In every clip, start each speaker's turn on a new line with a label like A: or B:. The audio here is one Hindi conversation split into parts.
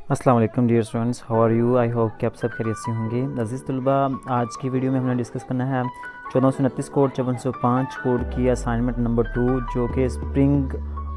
A: अस्सलाम वालेकुम dear students, how are you. I hope कि आप सब खैरियत से होंगे। अज़ीज़ तलबा, आज की वीडियो में हमने डिस्कस करना है 1429 कोड 5405 कोड की असाइनमेंट नंबर 2 जो कि स्प्रिंग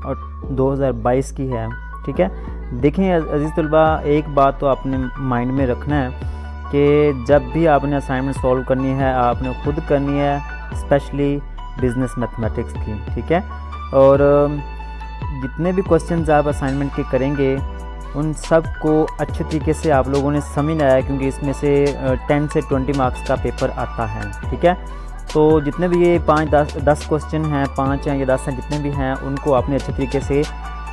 A: और 2022 की है। ठीक है, देखें अज़ीज़ तलबा, एक बात तो आपने माइंड में रखना है कि जब भी आपने असाइनमेंट सॉल्व करनी है आपने खुद करनी है, स्पेशली बिज़नेस मैथमेटिक्स की। ठीक है, और जितने भी क्वेश्चंस आप असाइनमेंट के करेंगे उन सब को अच्छे तरीके से आप लोगों ने समझना है, क्योंकि इसमें से 10 से 20 मार्क्स का पेपर आता है। ठीक है, तो जितने भी ये 5-10 क्वेश्चन हैं, 5 हैं या 10 हैं, जितने भी हैं उनको आपने अच्छे तरीके से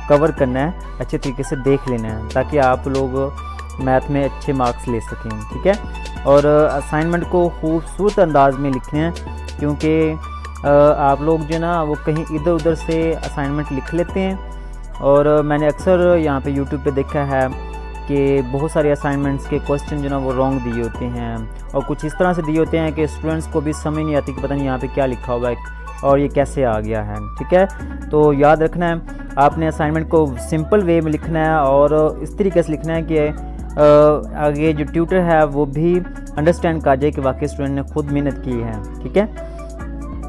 A: कवर करना है, अच्छे तरीके से देख लेना है, ताकि आप लोग मैथ में अच्छे मार्क्स ले सकें। ठीक है, और असाइनमेंट को खूबसूरत अंदाज में लिखें हैं, क्योंकि आप लोग जो ना वो कहीं इधर उधर से असाइनमेंट लिख लेते हैं। और मैंने अक्सर यहाँ पे YouTube पे देखा है कि बहुत सारे असाइनमेंट्स के क्वेश्चन जो ना वो रॉन्ग दिए होते हैं, और कुछ इस तरह से दिए होते हैं कि स्टूडेंट्स को भी समझ नहीं आती कि पता नहीं यहाँ पे क्या लिखा हुआ है और ये कैसे आ गया है। ठीक है, तो याद रखना है आपने असाइनमेंट को सिंपल वे में लिखना है और इस तरीके से लिखना है कि आगे जो ट्यूटर है वो भी अंडरस्टैंड कर जाए कि वाकई स्टूडेंट ने खुद मेहनत की है। ठीक है,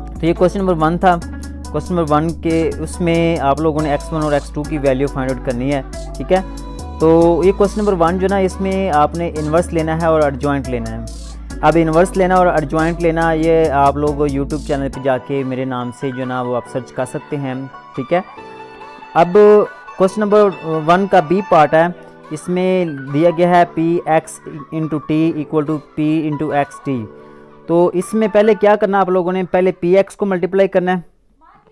A: तो ये क्वेश्चन नंबर 1 था। क्वेश्चन नंबर 1 के उसमें आप लोगों ने x1 और x2 की वैल्यू फाइंड आउट करनी है। ठीक है, तो ये क्वेश्चन नंबर 1 जो ना, इसमें आपने इन्वर्स लेना है और एडजॉइंट लेना है। अब इन्वर्स लेना और एडजॉइंट लेना ये आप लोग यूट्यूब चैनल पे जाके मेरे नाम से जो ना वो आप सर्च कर सकते हैं। ठीक है, अब क्वेश्चन नंबर 1 का बी पार्ट है, इसमें दिया गया है P X into T equal to P into X T. तो इसमें पहले क्या करना, आप लोगों ने पहले पी एक्स को मल्टीप्लाई करना है।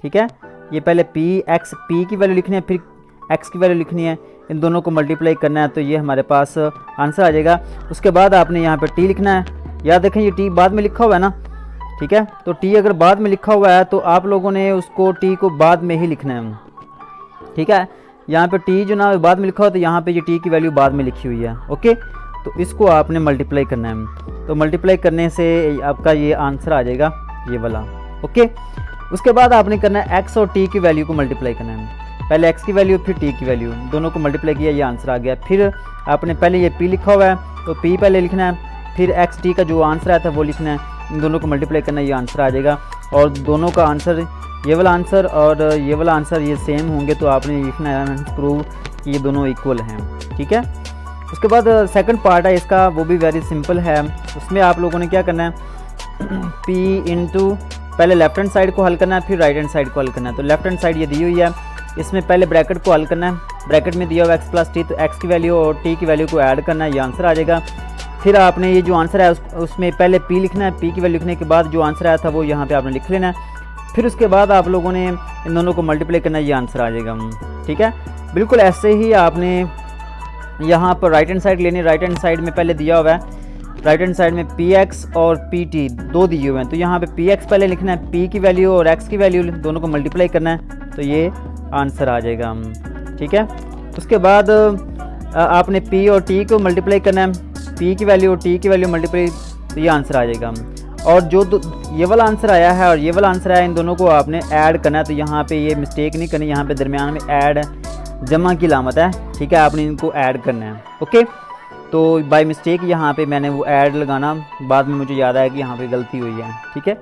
A: ठीक है, ये पहले पी एक्स, पी की वैल्यू लिखनी है, फिर एक्स की वैल्यू लिखनी है, इन दोनों को मल्टीप्लाई करना है, तो ये हमारे पास आंसर आ जाएगा। उसके बाद आपने यहाँ पे टी लिखना है। याद रखें ये टी बाद में लिखा हुआ है ना। ठीक है, तो टी अगर बाद में लिखा हुआ है तो आप लोगों ने उसको टी को बाद में ही लिखना है। ठीक है, यहाँ पे टी जो ना बाद में लिखा हुआ है तो यहाँ पे ये टी की वैल्यू बाद में लिखी हुई है। ओके, तो इसको आपने मल्टीप्लाई करना है, तो मल्टीप्लाई करने से आपका ये आंसर आ जाएगा ये वाला। ओके, उसके बाद आपने करना है x और t की वैल्यू को मल्टीप्लाई करना है। पहले x की वैल्यू फिर t की वैल्यू, दोनों को मल्टीप्लाई किया, ये आंसर आ गया। फिर आपने पहले ये p लिखा हुआ है तो p पहले लिखना है, फिर x t का जो आंसर आया था वो लिखना है, इन दोनों को मल्टीप्लाई करना है, ये आंसर आ जाएगा। और दोनों का आंसर, ये वाला आंसर और ये वाला आंसर ये सेम होंगे तो आपने लिखना है प्रूव कि ये दोनों इक्वल हैं। ठीक है, उसके बाद सेकंड पार्ट है इसका, वो भी वेरी सिंपल है। उसमें आप लोगों ने क्या करना है, p इंटू पहले लेफ्ट हैंड साइड को हल करना है, फिर राइट हैंड साइड को हल करना है। तो लेफ्ट हैंड साइड ये दी हुई है, इसमें पहले ब्रैकेट को हल करना है, ब्रैकेट में दिया हुआ x प्लस टी, तो x की वैल्यू और t की वैल्यू को ऐड करना है, ये आंसर आ जाएगा। फिर आपने ये जो आंसर है उसमें पहले p लिखना है, p की वैल्यू लिखने के बाद जो आंसर आया था वो यहाँ पे आपने लिख लेना है। फिर उसके बाद आप लोगों ने इन दोनों को मल्टीप्लाई करना है, ये आंसर आ जाएगा। ठीक है, बिल्कुल ऐसे ही आपने यहाँ पर राइट हैंड साइड लेनी। राइट हैंड साइड में पहले दिया हुआ है, राइट हैंड साइड में पी एक्स और पी टी दो दिए हुए हैं, तो यहाँ पे पी एक्स पहले लिखना है, पी की वैल्यू और एक्स की वैल्यू दोनों को मल्टीप्लाई करना है, तो ये आंसर आ जाएगा। ठीक है, उसके बाद आपने पी और टी को मल्टीप्लाई करना है, पी की वैल्यू और टी की वैल्यू मल्टीप्लाई, तो ये आंसर आ जाएगा। और जो ये वाला आंसर आया है और ये वाला आंसर आया, इन दोनों को आपने ऐड करना है, तो यहाँ पर ये मिस्टेक नहीं करनी, यहाँ पर दरमियान में ऐड जमा की लामत है। ठीक है, आपने इनको ऐड करना है। ओके, तो बाय मिस्टेक यहाँ पे मैंने वो ऐड लगाना, बाद में मुझे याद आया कि यहाँ पे गलती हुई है। ठीक है,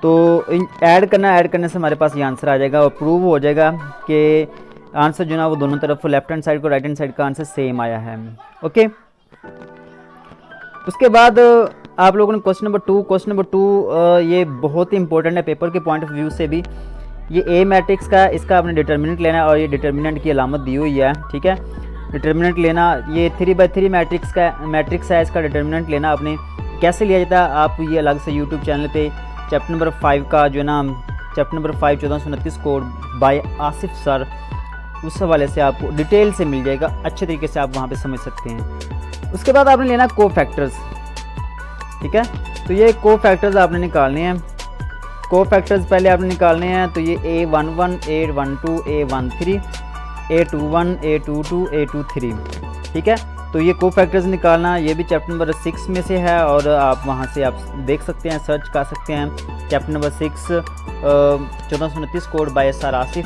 A: तो ऐड करना, ऐड करने से हमारे पास ये आंसर आ जाएगा और प्रूव हो जाएगा कि आंसर जो ना वो दोनों तरफ लेफ्ट हैंड साइड को राइट हैंड साइड का आंसर सेम आया है। ओके, उसके बाद आप लोगों ने क्वेश्चन नंबर 2 ये बहुत ही इंपॉर्टेंट है पेपर के पॉइंट ऑफ व्यू से भी। ये ए मैट्रिक्स का, इसका आपने डिटर्मिनेंट लेना है और ये डिटर्मिनेंट की अलामत दी हुई है। ठीक है, डिटर्मिनेंट लेना, ये 3/3 मैट्रिक्स है, इसका डिटर्मिनेंट लेना आपने कैसे लिया जाता है, आप ये अलग से यूट्यूब चैनल पे चैप्टर नंबर 5 का जो ना chapter number 5 1429 code by Asif sir, उस हवाले से आपको डिटेल से मिल जाएगा, अच्छे तरीके से आप वहाँ पे समझ सकते हैं। उसके बाद आपने लेना कोफैक्टर्स। ठीक है, तो ये कोफैक्टर्स आपने निकालने हैं। कोफैक्टर्स पहले आपने निकालने हैं, तो ये A11, A12, A13, A21, A22, A23। ठीक है, तो ये कोफैक्टर्स निकालना, ये भी चैप्टर नंबर 6 में से है और आप वहाँ से आप देख सकते हैं, सर्च कर सकते हैं chapter number 6 1429 code by sir Asif,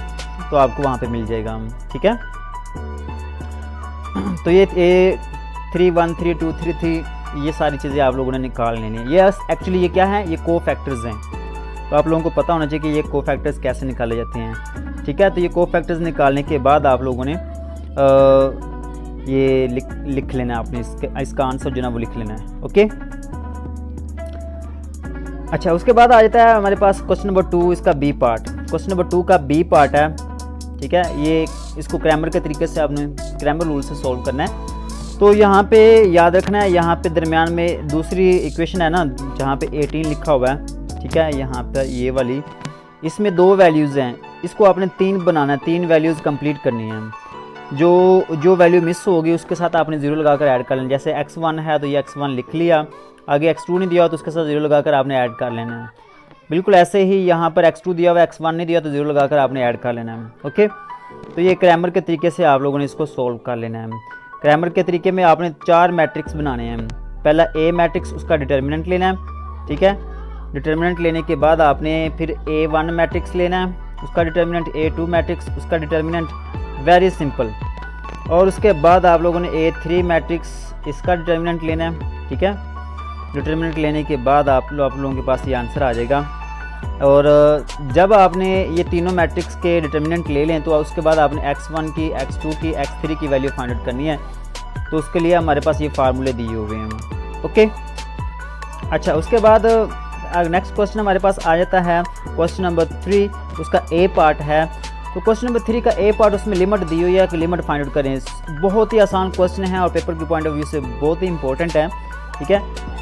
A: तो आपको वहाँ पे मिल जाएगा। ठीक है, तो ये A31, 32, 33 ये सारी चीज़ें आप लोगों ने निकाल लेनी है। ये एक्चुअली ये क्या है, ये को फैक्टर्स हैं, तो आप लोगों को पता होना चाहिए कि ये को फैक्टर्स कैसे निकाले जाते हैं। ठीक है, तो ये को फैक्टर्स निकालने के बाद आप लोगों ने ये लिख लेना है आपने, इसका आंसर जो ना वो लिख लेना है। ओके, अच्छा उसके बाद आ जाता है हमारे पास क्वेश्चन नंबर 2, इसका बी पार्ट। क्वेश्चन नंबर 2 का बी पार्ट है। ठीक है, ये इसको क्रैमर के तरीके से आपने क्रैमर रूल से सॉल्व करना है। तो यहाँ पे याद रखना है, यहाँ पे दरमियान में दूसरी इक्वेशन है ना, जहाँ पे 18 लिखा हुआ है। ठीक है, यहाँ पर ये वाली, इसमें 2 वैल्यूज़ हैं, इसको आपने 3 बनाना है, 3 वैल्यूज़ कंप्लीट करनी है। जो वैल्यू मिस होगी उसके साथ आपने 0 लगाकर ऐड कर लेना। जैसे x1 है तो ये x1 लिख लिया, आगे x2 नहीं दिया हो तो उसके साथ 0 लगाकर आपने ऐड कर लेना है। बिल्कुल ऐसे ही यहाँ पर x2 दिया हुआ है, x1 नहीं दिया तो 0 लगाकर आपने ऐड कर लेना है। ओके, तो ये क्रैमर के तरीके से आप लोगों ने इसको सोल्व कर लेना है। क्रैमर के तरीके में आपने 4 मैट्रिक्स बनाने हैं। पहला A मैट्रिक्स, उसका डिटर्मिनेंट लेना है। ठीक है, डिटर्मिनेंट लेने के बाद आपने फिर A1 मैट्रिक्स लेना है, उसका डिटर्मिनेंट, A2 मैट्रिक्स, उसका डिटर्मिनेंट, वेरी सिंपल। और उसके बाद आप लोगों ने A3 मैट्रिक्स, इसका डिटर्मिनेंट लेना है। ठीक है, डिटर्मिनेंट लेने के बाद आप लोगों के पास ये आंसर आ जाएगा। और जब आपने ये तीनों मैट्रिक्स के डिटर्मिनेंट ले लें तो उसके बाद आपने x1 की, x2 की, x3 की वैल्यू फाइंड आउट करनी है। तो उसके लिए हमारे पास ये फार्मूले दिए हुए हैं। ओके, अच्छा उसके बाद नेक्स्ट क्वेश्चन हमारे पास आ जाता है क्वेश्चन नंबर 3, उसका ए पार्ट है। तो क्वेश्चन नंबर 3 का ए पार्ट, उसमें लिमिट दी हुई है कि लिमिट फाइंड आउट करें। बहुत ही आसान क्वेश्चन है और पेपर के पॉइंट ऑफ व्यू से बहुत ही इंपॉर्टेंट है। ठीक है,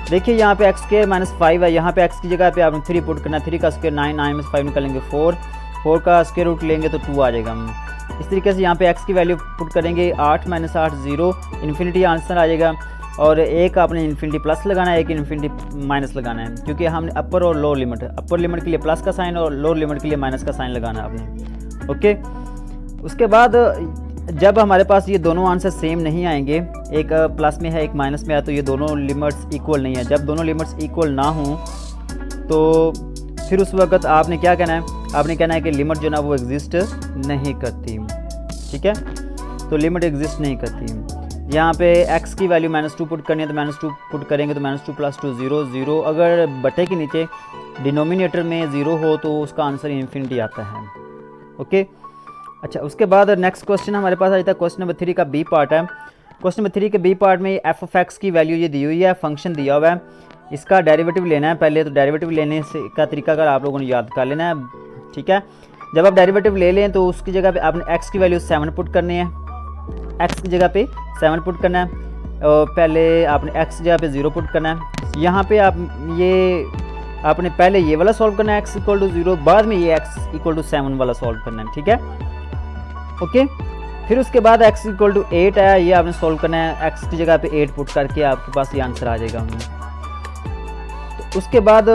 A: देखिए यहाँ पे x² - 5 है, यहाँ पे x की जगह पे आपने 3 पुट करना है। 3 का स्क्वायर 9, 9 में से 5 निकालेंगे 4, 4 का स्क्वायर रूट लेंगे तो 2 आ जाएगा। इस तरीके से यहाँ पे x की वैल्यू पुट करेंगे, 8 - 8 0, इन्फिनिटी आंसर आ जाएगा। और एक आपने इन्फिनिटी प्लस लगाना है, एक इन्फिनिटी माइनस लगाना है, क्योंकि हमने अपर और लोअर लिमिट, अपर लिमिट के लिए प्लस का साइन और लोअर लिमिट के लिए माइनस का साइन लगाना है आपने। ओके, उसके बाद जब हमारे पास ये दोनों आंसर सेम नहीं आएंगे, एक प्लस में है एक माइनस में है, तो ये दोनों लिमिट्स इक्वल नहीं है। जब दोनों लिमिट्स इक्वल ना हों तो फिर उस वक्त आपने क्या कहना है, आपने कहना है कि लिमिट जो ना वो एग्जिस्ट नहीं करती। ठीक है, तो लिमिट एग्जिस्ट नहीं करती। यहाँ पे x की वैल्यू -2 पुट करनी है तो -2 पुट करेंगे तो -2 + 2 0 0। अगर बटे के नीचे डिनोमिनेटर में 0 हो तो उसका आंसर इन्फिनिटी आता है। ओके, अच्छा उसके बाद नेक्स्ट क्वेश्चन हमारे पास आ जाता है क्वेश्चन नंबर 3 का बी पार्ट है। क्वेश्चन नंबर 3 के बी पार्ट में f(x) की वैल्यू ये दी हुई है, फंक्शन दिया हुआ है, इसका डेरिवेटिव लेना है पहले। तो डेरिवेटिव लेने से का तरीका अगर आप लोगों ने याद कर लेना है। ठीक है, जब आप डेरिवेटिव ले लें तो उसकी जगह पे आपने x की वैल्यू 7 पुट करनी है, x की जगह पे 7 पुट करना है। और पहले आपने x की जगह पे 0 पुट करना है। यहाँ पे आप ये आपने पहले ये वाला सॉल्व करना है x = 0, बाद में ये x = 7 वाला सॉल्व करना है। ठीक है, ओके, फिर उसके बाद x = 8 है, ये आपने सॉल्व करना है, x की जगह पे 8 पुट करके आपके पास ये आंसर आ जाएगा। तो उसके बाद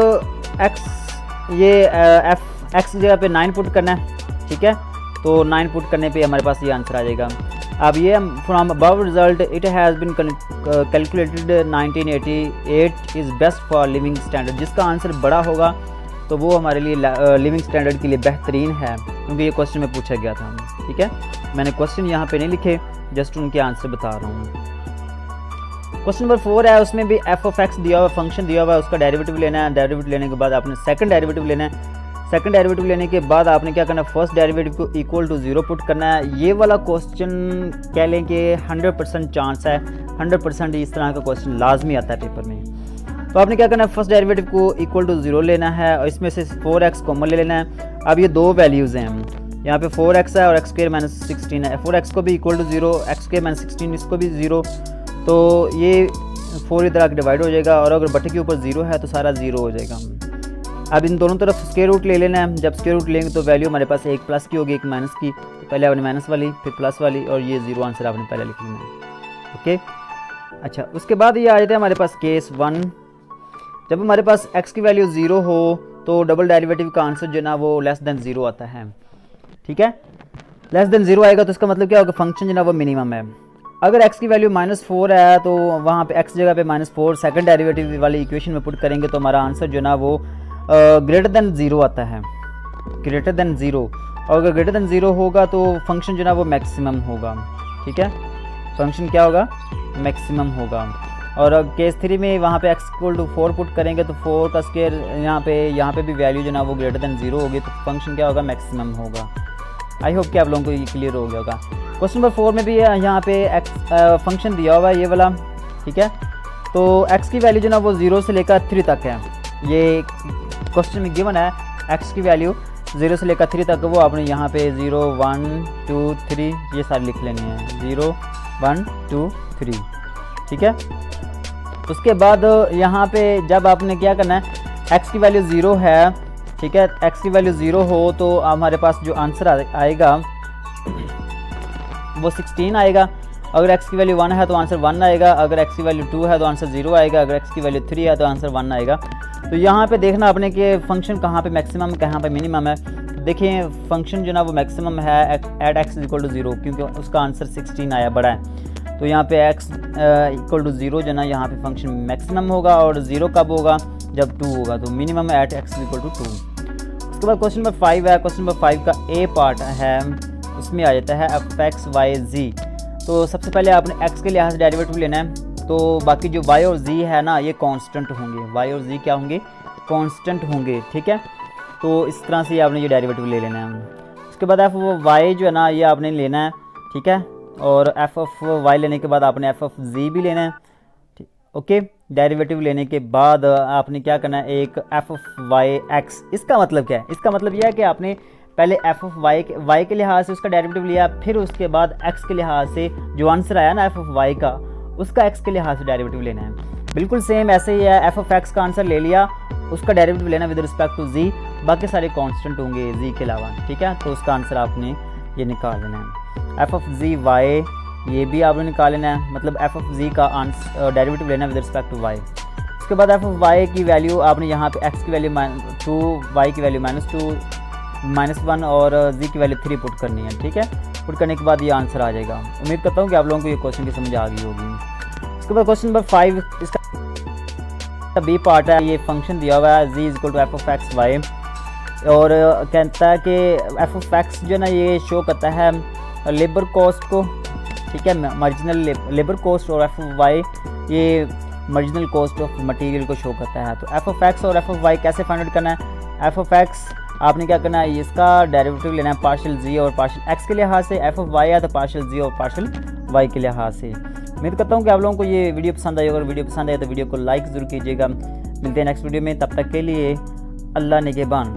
A: x की जगह पे 9 पुट करना है। ठीक है, तो 9 पुट करने पे हमारे पास ये आंसर आ जाएगा। अब ये from above result it has been calculated 1988 is best for living standard. जिसका आंसर बड़ा होगा तो वो हमारे लिए लिविंग स्टैंडर्ड के लिए बेहतरीन है, क्योंकि ये क्वेश्चन में पूछा गया था। ठीक है, मैंने क्वेश्चन यहाँ पे नहीं लिखे, जस्ट उनके आंसर बता रहा हूँ। क्वेश्चन नंबर 4 है, उसमें भी f(x) दिया हुआ, फंक्शन दिया हुआ है, उसका डेरिवेटिव लेना है। डेरिवेटिव लेने के बाद आपने सेकंड डेरिवेटिव लेना है। सेकंड डेरिवेटिव लेने के बाद आपने क्या करना है, फर्स्ट डेरिवेटिव को इक्वल टू 0 पुट करना है। ये वाला क्वेश्चन कह लें कि 100% चांस है, 100% इस तरह का क्वेश्चन लाजमी आता है पेपर में। तो आपने क्या करना है, फर्स्ट डेरिवेटिव को इक्वल टू 0 लेना है और इसमें से 4x कॉमन ले लेना है। अब ये 2 वैल्यूज़ हैं, यहाँ पे 4x है और x² - 16 है। 4x को भी इक्वल टू 0, x² - 16 इसको भी 0, तो ये 4 इधर आके डिवाइड हो जाएगा और अगर बटे के ऊपर 0 है तो सारा 0 हो जाएगा। अब इन दोनों तरफ स्क्वायर रूट ले लेना है। जब स्क्वायर रूट लेंगे तो वैल्यू हमारे पास एक प्लस की होगी, एक माइनस की। तो पहले आपने माइनस वाली, फिर प्लस वाली, और ये 0 आंसर आपने पहले लिख लेना है। ओके, अच्छा उसके बाद ये आ जाता है हमारे पास केस 1। जब हमारे पास x की वैल्यू 0 हो तो डबल डेरिवेटिव का आंसर जो ना वो लेस देन 0 आता है। ठीक है, लेस देन 0 आएगा तो इसका मतलब क्या होगा, फंक्शन जो ना वो मिनिमम है। अगर x की वैल्यू -4 है तो वहाँ पे x जगह पे -4 सेकंड डेरिवेटिव वाली इक्वेशन में पुट करेंगे तो हमारा आंसर जो ना वो ग्रेटर देन 0 आता है, ग्रेटर देन 0। और अगर ग्रेटर देन 0 होगा तो फंक्शन जो ना वो मैक्सिमम होगा। ठीक है, फंक्शन क्या होगा, मैक्सिमम होगा। और केस 3 में वहाँ पे x इक्वल टू 4 पुट करेंगे तो 4 का स्क्वायर यहाँ पे भी वैल्यू जो ना वो ग्रेटर देन 0 होगी, तो फंक्शन क्या होगा, मैक्सिमम होगा। आई होप कि आप लोगों को ये क्लियर हो गया होगा। क्वेश्चन नंबर 4 में भी यहाँ पे x फंक्शन दिया हुआ है ये वाला, ठीक है। तो x की वैल्यू जो ना वो 0 से लेकर 3 तक है। ये क्वेश्चन में गिवन है x की वैल्यू 0 से लेकर 3 तक, वो आपने यहाँ पे 0 1 2 3 ये सारी लिख लेनी है, 0 1 2 3, ठीक है। उसके बाद यहाँ पे जब आपने क्या करना है, x की वैल्यू 0 है, ठीक है, x की वैल्यू 0 हो तो हमारे पास जो आंसर आएगा वो 16 आएगा। अगर x की वैल्यू 1 है तो आंसर 1 आएगा, अगर x की वैल्यू 2 है तो आंसर 0 आएगा, अगर x की वैल्यू 3 है तो आंसर 1 आएगा। तो यहाँ पे देखना आपने कि फंक्शन कहाँ पे मैक्सिमम कहाँ पे मिनिमम है। देखिए फंक्शन जो ना वो मैक्सिमम है एट x इक्वल टू 0, क्योंकि उसका आंसर 16 आया, बड़ा है। तो यहाँ पे x इक्वल टू 0 जो ना यहाँ पे फंक्शन मैक्सिमम होगा, और 0 कब होगा, जब 2 होगा, तो minimum at x equal to 2। उसके बाद क्वेश्चन नंबर 5 है। क्वेश्चन नंबर 5 का ए पार्ट है, उसमें आ जाता है f(x, y, z)। तो सबसे पहले आपने x के लिहाज से डेरिवेटिव लेना है, तो बाकी जो y और z है ना ये कांस्टेंट होंगे, y और z क्या होंगे, कांस्टेंट होंगे, ठीक है। तो इस तरह से आपने ये डेरिवेटिव ले लेना है। उसके बाद f y जो है ना ये आपने लेना है, ठीक है, और f ऑफ y लेने के बाद आपने f ऑफ z भी लेना है, ठीक, ओके। डेरिवेटिव लेने के बाद आपने क्या करना है, एक f ऑफ y x। इसका मतलब क्या है, इसका मतलब यह है कि आपने पहले f ऑफ y के लिहाज से उसका डेरिवेटिव लिया, फिर उसके बाद x के लिहाज से जो आंसर आया ना f ऑफ y का, उसका x के लिहाज से डेरिवेटिव लेना है। बिल्कुल सेम ऐसे ही है, f ऑफ x का आंसर ले लिया, उसका डेरिवेटिव लेना विद रिस्पेक्ट टू z, बाकी सारे कांस्टेंट होंगे z के अलावा, ठीक है। तो उसका आंसर आपने ये निकाल लेना है। f ऑफ z y ये भी आपने निकाल लेना है, मतलब f ऑफ z का आंसर डेरिवेटिव लेना विद रिस्पेक्ट टू y। उसके बाद f ऑफ y की वैल्यू आपने यहाँ पे x की वैल्यू -2, y की वैल्यू -2 -1 और z की वैल्यू 3 पुट करनी है, ठीक है। पुट करने के बाद ये आंसर आ जाएगा। उम्मीद करता हूँ कि आप लोगों को ये क्वेश्चन की समझ आ गई होगी। उसके बाद क्वेश्चन नंबर 5, इसका बी पार्ट है। ये फंक्शन दिया हुआ है z equal to f of x y, और कहता है कि f ऑफ x जो है ना ये शो करता है लेबर कॉस्ट को, ठीक है, मार्जिनल लेबर कॉस्ट, और f ऑफ y ये मार्जिनल कॉस्ट ऑफ मटेरियल को शो करता है। तो f ऑफ x और f ऑफ y कैसे फाइंड आउट करना है, f ऑफ x आपने क्या करना है, इसका डेरिवेटिव लेना है पार्शियल z और पार्शियल x के लिहाज से, f ऑफ y है तो पार्शियल z और पार्शियल y के लिहाज से। उम्मीद करता हूँ कि आप लोगों को ये वीडियो पसंद आई। अगर वीडियो पसंद आए तो वीडियो को लाइक ज़रूर कीजिएगा। मिलते हैं नेक्स्ट वीडियो में, तब तक के लिए अल्लाह निगहबान।